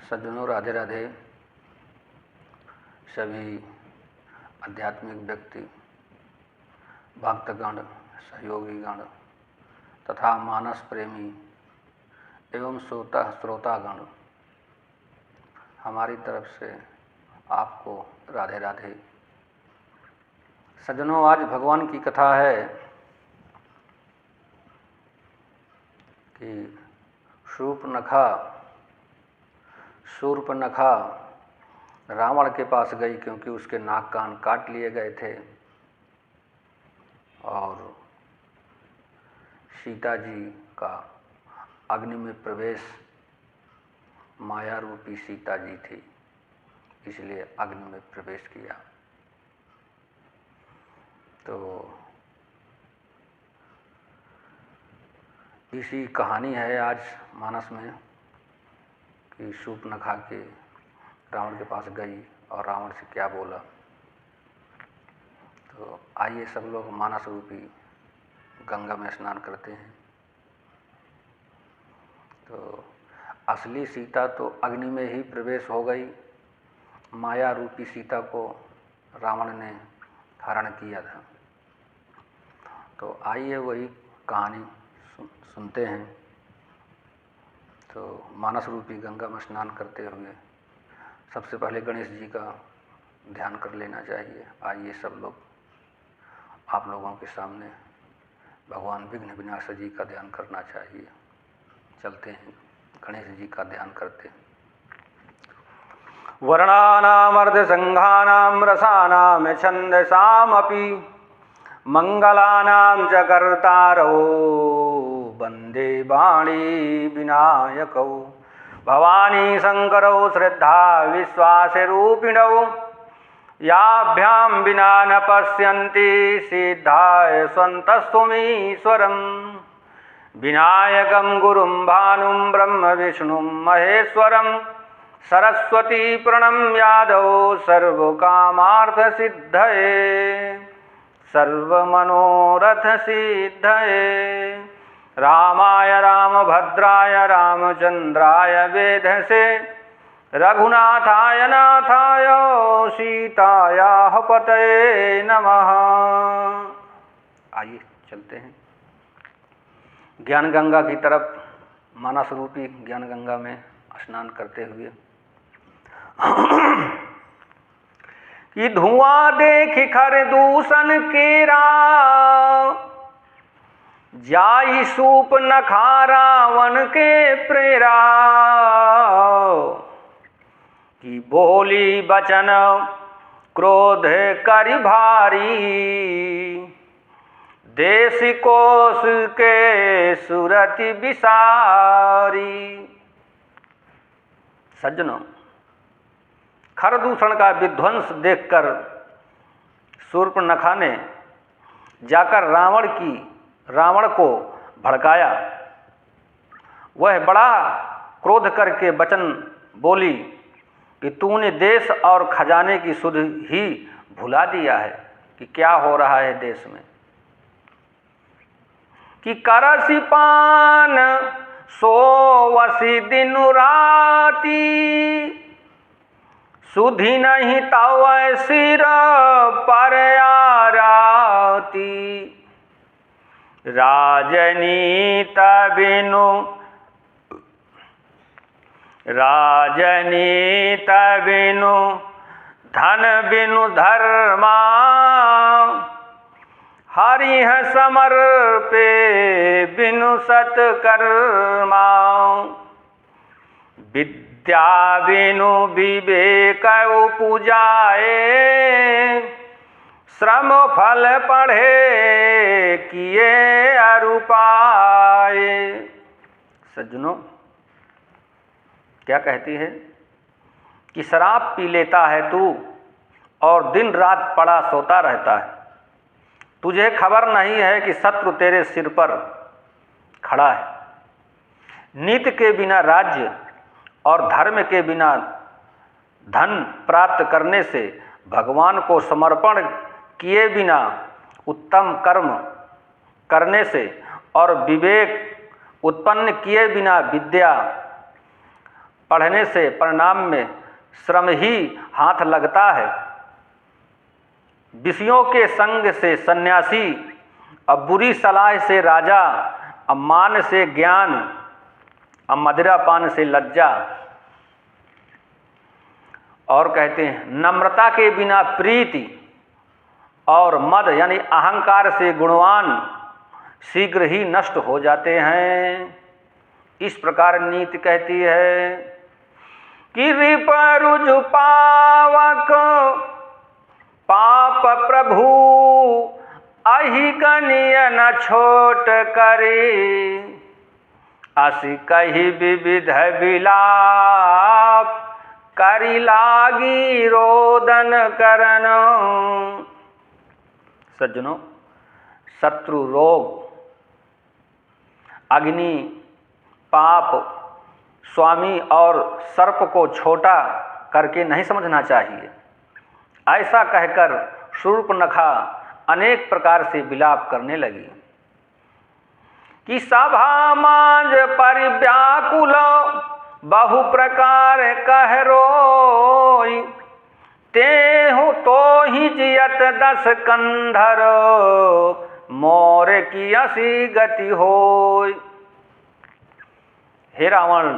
सज्जनों, राधे राधे। सभी आध्यात्मिक व्यक्ति, भक्तगण, सहयोगीगण तथा मानस प्रेमी एवं श्रोतागण, हमारी तरफ से आपको राधे राधे। सज्जनों, आज भगवान की कथा है कि शूर्पणखा रावण के पास गई क्योंकि उसके नाक कान काट लिए गए थे और सीता जी का अग्नि में प्रवेश, माया रूपी सीता जी थी, इसलिए अग्नि में प्रवेश किया। तो इसी कहानी है आज मानस में कि शूर्पणखा के रावण के पास गई और रावण से क्या बोला। तो आइए सब लोग मानस रूपी गंगा में स्नान करते हैं। तो असली सीता तो अग्नि में ही प्रवेश हो गई, माया रूपी सीता को रावण ने हरण किया था। तो आइए वही कहानी सुनते हैं। तो मानस रूपी गंगा में स्नान करते हुए सबसे पहले गणेश जी का ध्यान कर लेना चाहिए। आइए सब लोग आप लोगों के सामने भगवान विघ्न विनाशक जी का ध्यान करना चाहिए। चलते हैं, गणेश जी का ध्यान करते हैं। वर्णानामर्धसंघानां रसानां छन्दसामपि मंगलानां च कर्तारौ वन्दे वाणी विनायकौ भवानी शंकरौ श्रद्धा विश्वासरूपिणौ याभ्यां विना न पश्यन्ति सिद्धाय स्वन्तस्त्वमीश्वरम् विनायकं गुरुं भानुं ब्रह्म विष्णुं महेश्वरं सरस्वती प्रणम्यादौ सर्वकामार्थसिद्धये सर्वमनोरथसिद्धये रामाय रामभद्राय रामचन्द्राय वेधसे रघुनाथाय नाथाय सीतायाः पतये नमः। आइए चलते हैं ज्ञान गंगा की तरफ। मानस रूपी ज्ञान गंगा में स्नान करते हुए कि धुआं देख खर दूषण केरा जाई शूर्पणखा रावण के प्रेरा कि बोली बचन क्रोध करि भारी देश कोश के सुरति विसारी। सज्जनों, खरदूषण का विध्वंस देखकर शूर्पणखा ने जाकर रावण को भड़काया। वह बड़ा क्रोध करके वचन बोली कि तूने देश और खजाने की सुध ही भुला दिया है कि क्या हो रहा है देश में। कि करसी पान सोवसी दिन राती सुधि नहीं तव सिर पर आराती राजनीत बिनु धन बिनु धर्मा हरिह समर्पे बिनु सत्कर्मा विद्या बिनु विवेक उपजाए श्रम फल पढ़े किए अरुपाए। सज्जनों, क्या कहती है कि शराब पी लेता है तू और दिन रात पड़ा सोता रहता है। तुझे खबर नहीं है कि शत्रु तेरे सिर पर खड़ा है। नीति के बिना राज्य और धर्म के बिना धन प्राप्त करने से, भगवान को समर्पण किए बिना उत्तम कर्म करने से और विवेक उत्पन्न किए बिना विद्या पढ़ने से परिणाम में श्रम ही हाथ लगता है। विषयों के संग से सन्यासी, अब बुरी सलाह से राजा, अब मान से ज्ञान, अब मदिरा पान से लज्जा। और कहते हैं नम्रता के बिना प्रीति और मद यानी अहंकार से गुणवान शीघ्र ही नष्ट हो जाते हैं। इस प्रकार नीति कहती है कि रिपरुजु पावक पाप प्रभु अहि गनिय न छोट करे, असि कही विविध विलाप करी लागी रोदन करन। सज्जनों, शत्रु, रोग, अग्नि, पाप, स्वामी और सर्प को छोटा करके नहीं समझना चाहिए। ऐसा कहकर शूर्पणखा अनेक प्रकार से विलाप करने लगी कि सभा मांझ परिव्याकुल बहु प्रकार कह रोई, तेहु तो ही जियत 10 कंधर मोर की असी गति होय। हे रावण,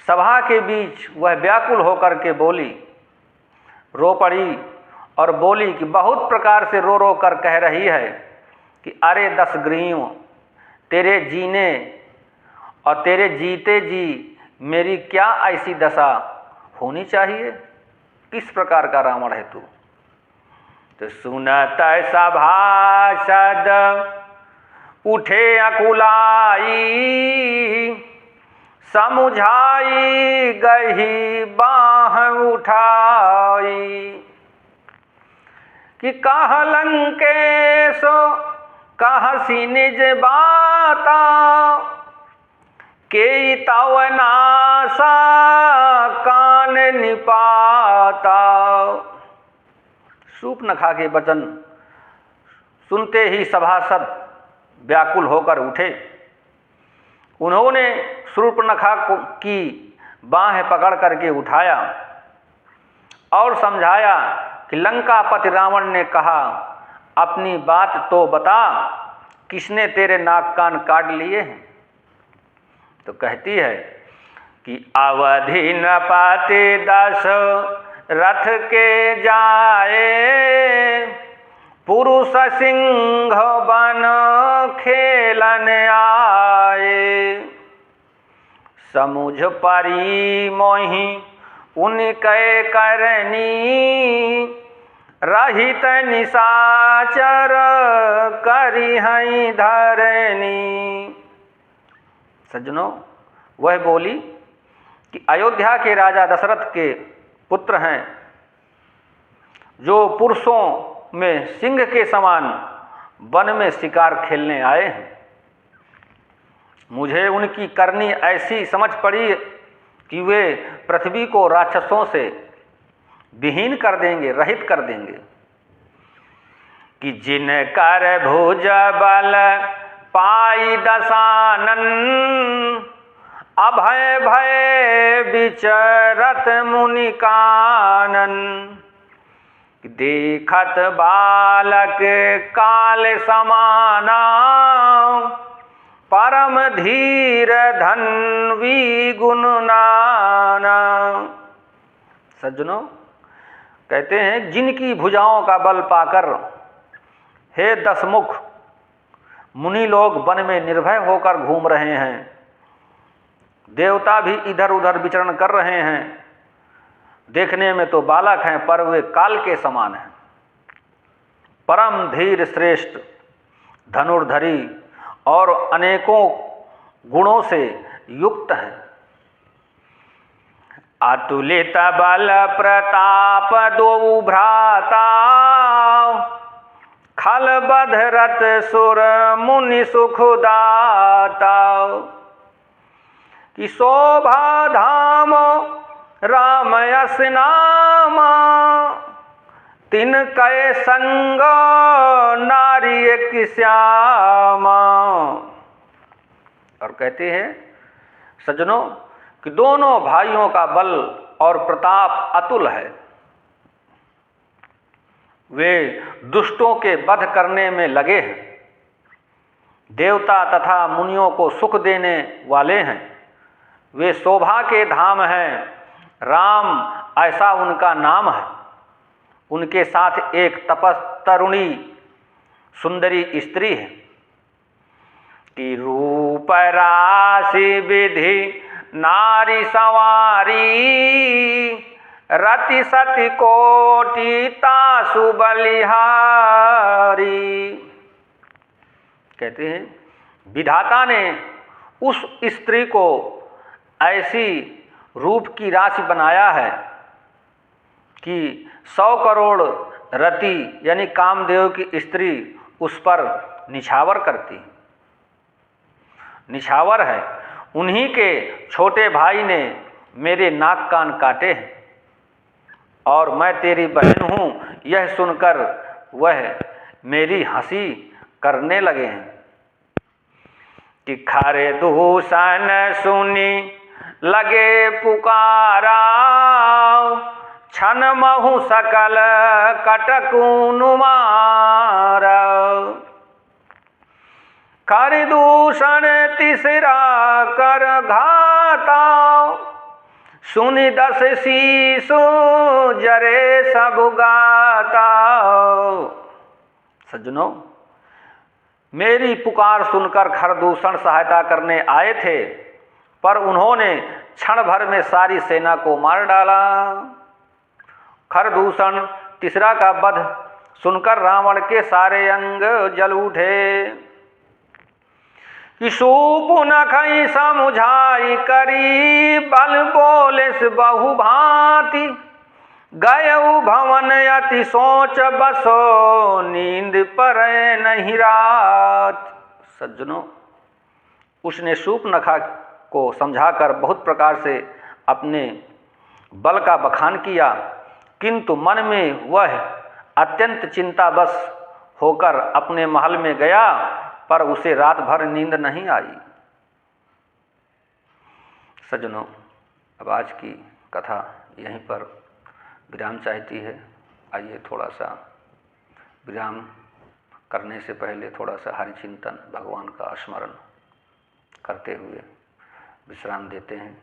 सभा के बीच वह व्याकुल होकर के बोली, रो पड़ी और बोली कि बहुत प्रकार से रो रो कर कह रही है कि अरे 10 ग्रीव, तेरे जीने और तेरे जीते जी मेरी क्या ऐसी दशा होनी चाहिए? किस प्रकार का रावण है तू? तो सुनत सभासद उठे अकुलाई, समुझाई गही बाह उठाई, कि कह लंकेश कहसी निज बाता, के तव नासा कान निपाता। शूर्पणखा के वचन सुनते ही सभासद व्याकुल होकर उठे। उन्होंने शूर्पणखा की बाहें पकड़ करके उठाया और समझाया कि लंकापति रावण ने कहा, अपनी बात तो बता, किसने तेरे नाक कान काट लिए हैं? तो कहती है कि अवधि न पाते 10 रथ के जाए, पुरुष सिंह बन खेलन आए, समुझ परी मोहि उनके करनी, रहित निशाचर करी हई धरनी। सज्जनों, वह बोली कि अयोध्या के राजा दशरथ के पुत्र हैं, जो पुरुषों में सिंह के समान वन में शिकार खेलने आए हैं। मुझे उनकी करनी ऐसी समझ पड़ी कि वे पृथ्वी को राक्षसों से विहीन कर देंगे, रहित कर देंगे। कि जिन कर भुज बल पाई दशानन, अभय भय विचरत मुनि कानन, देखत बालक काल समाना, परम धीर धन्वी गुण नाना। सज्जनों, कहते हैं जिनकी भुजाओं का बल पाकर हे 10 मुख मुनि लोग वन में निर्भय होकर घूम रहे हैं, देवता भी इधर उधर विचरण कर रहे हैं, देखने में तो बालक हैं पर वे काल के समान हैं, परम धीर श्रेष्ठ धनुर्धरी और अनेकों गुणों से युक्त हैं। अतुलित बल प्रताप 2 भ्राता, खल बधरत सुर मुनि सुखदाता, कि शोभा धाम राम यस नाम, तिन कै संग नारी एक श्यामा। और कहते हैं सज्जनों कि दोनों भाइयों का बल और प्रताप अतुल है। वे दुष्टों के वध करने में लगे हैं, देवता तथा मुनियों को सुख देने वाले हैं। वे शोभा के धाम हैं, राम ऐसा उनका नाम है। उनके साथ एक तपस्तरुणी सुंदरी स्त्री है कि रूप राशि विधि नारी सवारी, रति सति कोटि तासु बलिहारी। कहते हैं विधाता ने उस स्त्री को ऐसी रूप की राशि बनाया है कि 100 करोड़ रति यानी कामदेव की स्त्री उस पर निछावर करती, निछावर है। उन्हीं के छोटे भाई ने मेरे नाक कान काटे हैं और मैं तेरी बहन हूँ, यह सुनकर वह मेरी हंसी करने लगे हैं कि खरे दूषण सुनी लगे पुकारा, छन महु सकल कटकुनु मारा। कर दूषण तीसरा कर घाता, सुनि 10 शीशु जरे सब गाता। सज्जनों, मेरी पुकार सुनकर खरदूषण सहायता करने आए थे, पर उन्होंने क्षण भर में सारी सेना को मार डाला। खरदूषण तीसरा का वध सुनकर रावण के सारे अंग जल उठे कि शूर्पणखा समुझाई करी, बल बोले बहु भांति, गयउ भवन अति सोच बसो, नींद परै नहीं रात। सज्जनों, उसने शूर्पणखा को समझाकर बहुत प्रकार से अपने बल का बखान किया, किंतु मन में वह अत्यंत चिंतावश होकर अपने महल में गया, पर उसे रात भर नींद नहीं आई। सज्जनों, अब आज की कथा यहीं पर विराम चाहती है। आइए थोड़ा सा विराम करने से पहले थोड़ा सा हरि चिंतन, भगवान का स्मरण करते हुए विश्राम देते हैं।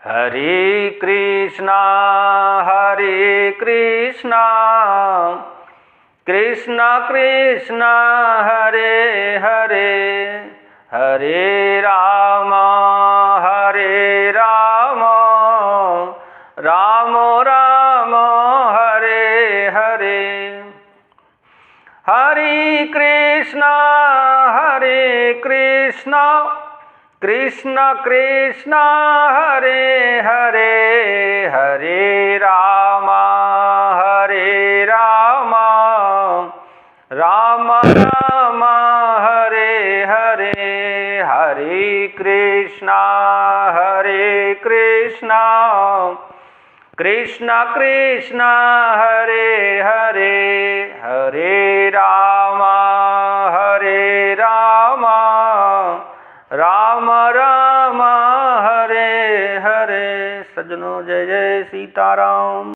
हरे कृष्णा कृष्णा कृष्णा हरे हरे, हरे राम राम राम हरे हरे। हरे कृष्णा कृष्ण कृष्ण हरे हरे, हरे राम राम राम हरे हरे। हरे कृष्णा कृष्ण कृष्ण हरे हरे, हरे राम राम राम हरे हरे। सज्जनों, जय जय सीताराम।